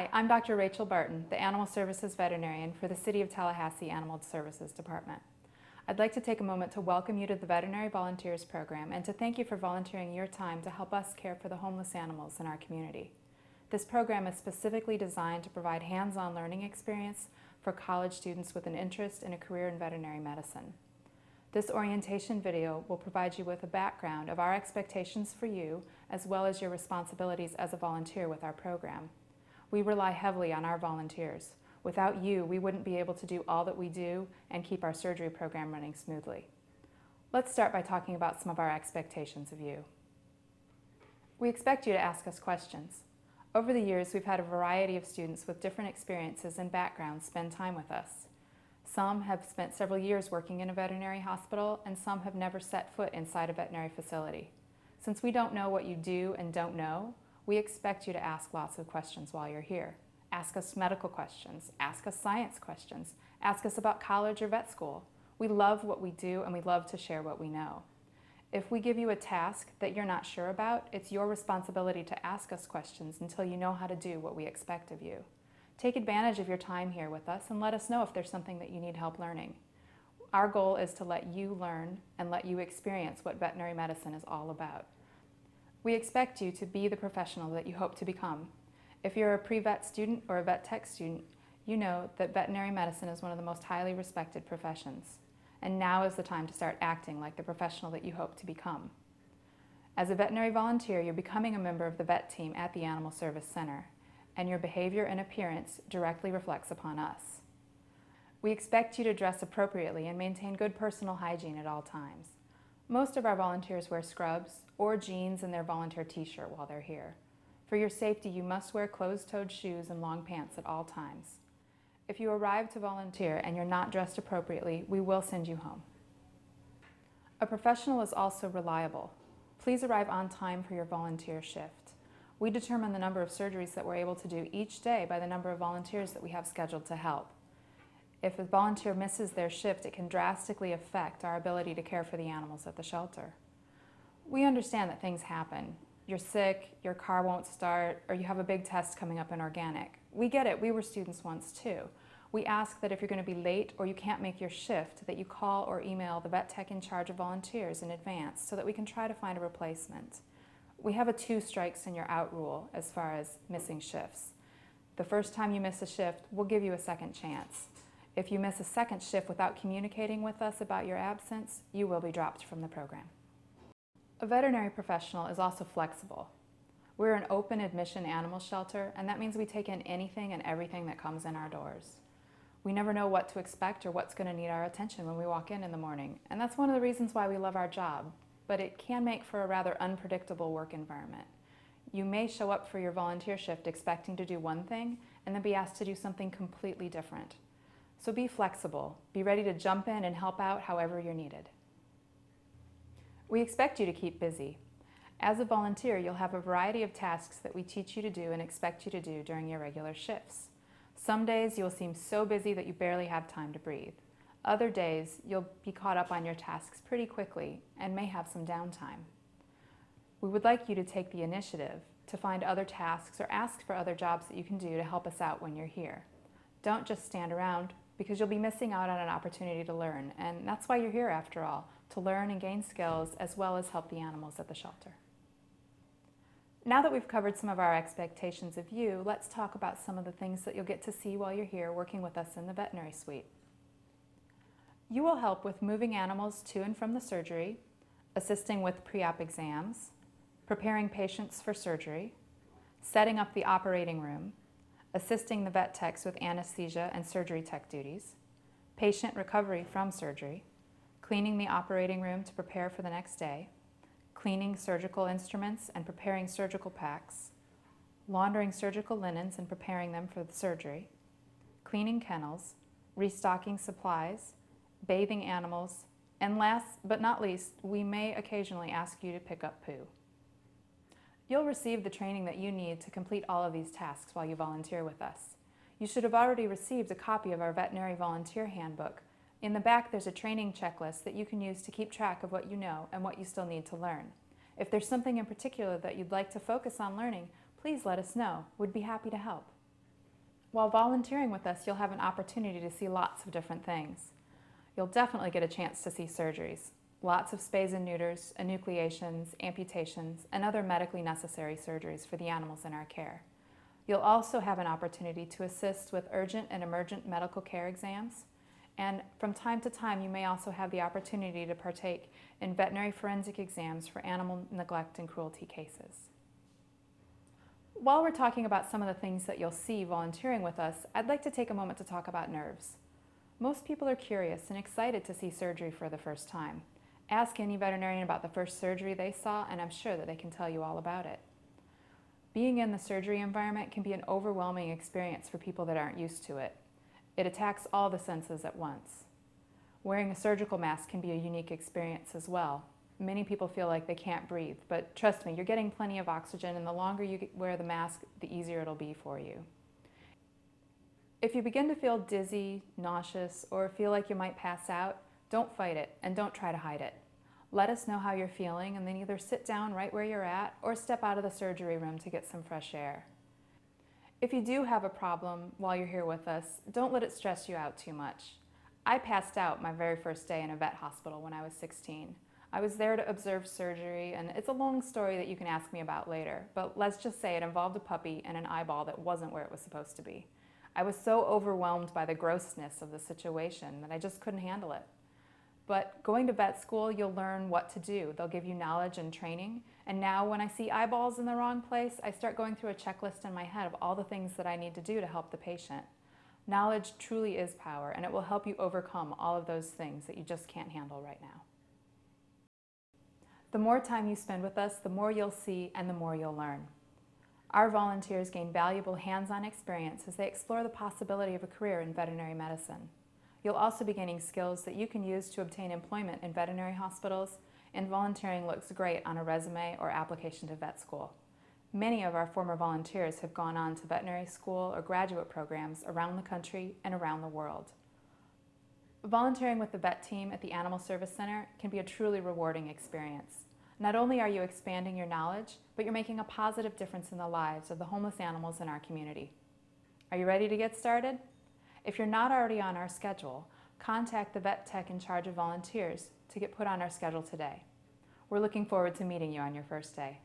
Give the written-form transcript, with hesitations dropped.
Hi, I'm Dr. Rachel Barton, the Animal Services Veterinarian for the City of Tallahassee Animal Services Department. I'd like to take a moment to welcome you to the Veterinary Volunteers Program and to thank you for volunteering your time to help us care for the homeless animals in our community. This program is specifically designed to provide hands-on learning experience for college students with an interest in a career in veterinary medicine. This orientation video will provide you with a background of our expectations for you as well as your responsibilities as a volunteer with our program. We rely heavily on our volunteers. Without you, we wouldn't be able to do all that we do and keep our surgery program running smoothly. Let's start by talking about some of our expectations of you. We expect you to ask us questions. Over the years, we've had a variety of students with different experiences and backgrounds spend time with us. Some have spent several years working in a veterinary hospital, and some have never set foot inside a veterinary facility. Since we don't know what you do and don't know, we expect you to ask lots of questions while you're here. Ask us medical questions, ask us science questions, ask us about college or vet school. We love what we do and we love to share what we know. If we give you a task that you're not sure about, it's your responsibility to ask us questions until you know how to do what we expect of you. Take advantage of your time here with us and let us know if there's something that you need help learning. Our goal is to let you learn and let you experience what veterinary medicine is all about. We expect you to be the professional that you hope to become. If you're a pre-vet student or a vet tech student, you know that veterinary medicine is one of the most highly respected professions. And now is the time to start acting like the professional that you hope to become. As a veterinary volunteer, you're becoming a member of the vet team at the Animal Service Center, and your behavior and appearance directly reflects upon us. We expect you to dress appropriately and maintain good personal hygiene at all times. Most of our volunteers wear scrubs or jeans and their volunteer t-shirt while they're here. For your safety, you must wear closed-toed shoes and long pants at all times. If you arrive to volunteer and you're not dressed appropriately, we will send you home. A professional is also reliable. Please arrive on time for your volunteer shift. We determine the number of surgeries that we're able to do each day by the number of volunteers that we have scheduled to help. If a volunteer misses their shift, it can drastically affect our ability to care for the animals at the shelter. We understand that things happen. You're sick, your car won't start, or you have a big test coming up in organic. We get it, we were students once too. We ask that if you're going to be late or you can't make your shift, that you call or email the vet tech in charge of volunteers in advance so that we can try to find a replacement. We have a 2 strikes and you're out rule as far as missing shifts. The first time you miss a shift, we'll give you a second chance. If you miss a second shift without communicating with us about your absence, you will be dropped from the program. A veterinary professional is also flexible. We're an open admission animal shelter, and that means we take in anything and everything that comes in our doors. We never know what to expect or what's going to need our attention when we walk in the morning, and that's one of the reasons why we love our job, but it can make for a rather unpredictable work environment. You may show up for your volunteer shift expecting to do one thing and then be asked to do something completely different. So be flexible, be ready to jump in and help out however you're needed. We expect you to keep busy. As a volunteer, you'll have a variety of tasks that we teach you to do and expect you to do during your regular shifts. Some days you'll seem so busy that you barely have time to breathe. Other days you'll be caught up on your tasks pretty quickly and may have some downtime. We would like you to take the initiative to find other tasks or ask for other jobs that you can do to help us out when you're here. Don't just stand around, because you'll be missing out on an opportunity to learn, and that's why you're here after all, to learn and gain skills as well as help the animals at the shelter. Now that we've covered some of our expectations of you, let's talk about some of the things that you'll get to see while you're here working with us in the veterinary suite. You will help with moving animals to and from the surgery, assisting with pre-op exams, preparing patients for surgery, setting up the operating room, assisting the vet techs with anesthesia and surgery tech duties, patient recovery from surgery, cleaning the operating room to prepare for the next day, cleaning surgical instruments and preparing surgical packs, laundering surgical linens and preparing them for the surgery, cleaning kennels, restocking supplies, bathing animals, and last but not least, we may occasionally ask you to pick up poo. You'll receive the training that you need to complete all of these tasks while you volunteer with us. You should have already received a copy of our Veterinary Volunteer Handbook. In the back, there's a training checklist that you can use to keep track of what you know and what you still need to learn. If there's something in particular that you'd like to focus on learning, please let us know. We'd be happy to help. While volunteering with us, you'll have an opportunity to see lots of different things. You'll definitely get a chance to see surgeries, lots of spays and neuters, enucleations, amputations, and other medically necessary surgeries for the animals in our care. You'll also have an opportunity to assist with urgent and emergent medical care exams, and from time to time you may also have the opportunity to partake in veterinary forensic exams for animal neglect and cruelty cases. While we're talking about some of the things that you'll see volunteering with us, I'd like to take a moment to talk about nerves. Most people are curious and excited to see surgery for the first time. Ask any veterinarian about the first surgery they saw, and I'm sure that they can tell you all about it. Being in the surgery environment can be an overwhelming experience for people that aren't used to it. It attacks all the senses at once. Wearing a surgical mask can be a unique experience as well. Many people feel like they can't breathe, but trust me, you're getting plenty of oxygen, and the longer you wear the mask, the easier it'll be for you. If you begin to feel dizzy, nauseous, or feel like you might pass out, don't fight it and don't try to hide it. Let us know how you're feeling, and then either sit down right where you're at or step out of the surgery room to get some fresh air. If you do have a problem while you're here with us, don't let it stress you out too much. I passed out my very first day in a vet hospital when I was 16. I was there to observe surgery, and it's a long story that you can ask me about later, but let's just say it involved a puppy and an eyeball that wasn't where it was supposed to be. I was so overwhelmed by the grossness of the situation that I just couldn't handle it. But going to vet school, you'll learn what to do. They'll give you knowledge and training. And now when I see eyeballs in the wrong place, I start going through a checklist in my head of all the things that I need to do to help the patient. Knowledge truly is power, and it will help you overcome all of those things that you just can't handle right now. The more time you spend with us, the more you'll see and the more you'll learn. Our volunteers gain valuable hands-on experience as they explore the possibility of a career in veterinary medicine. You'll also be gaining skills that you can use to obtain employment in veterinary hospitals, and volunteering looks great on a resume or application to vet school. Many of our former volunteers have gone on to veterinary school or graduate programs around the country and around the world. Volunteering with the vet team at the Animal Service Center can be a truly rewarding experience. Not only are you expanding your knowledge, but you're making a positive difference in the lives of the homeless animals in our community. Are you ready to get started? If you're not already on our schedule, contact the vet tech in charge of volunteers to get put on our schedule today. We're looking forward to meeting you on your first day.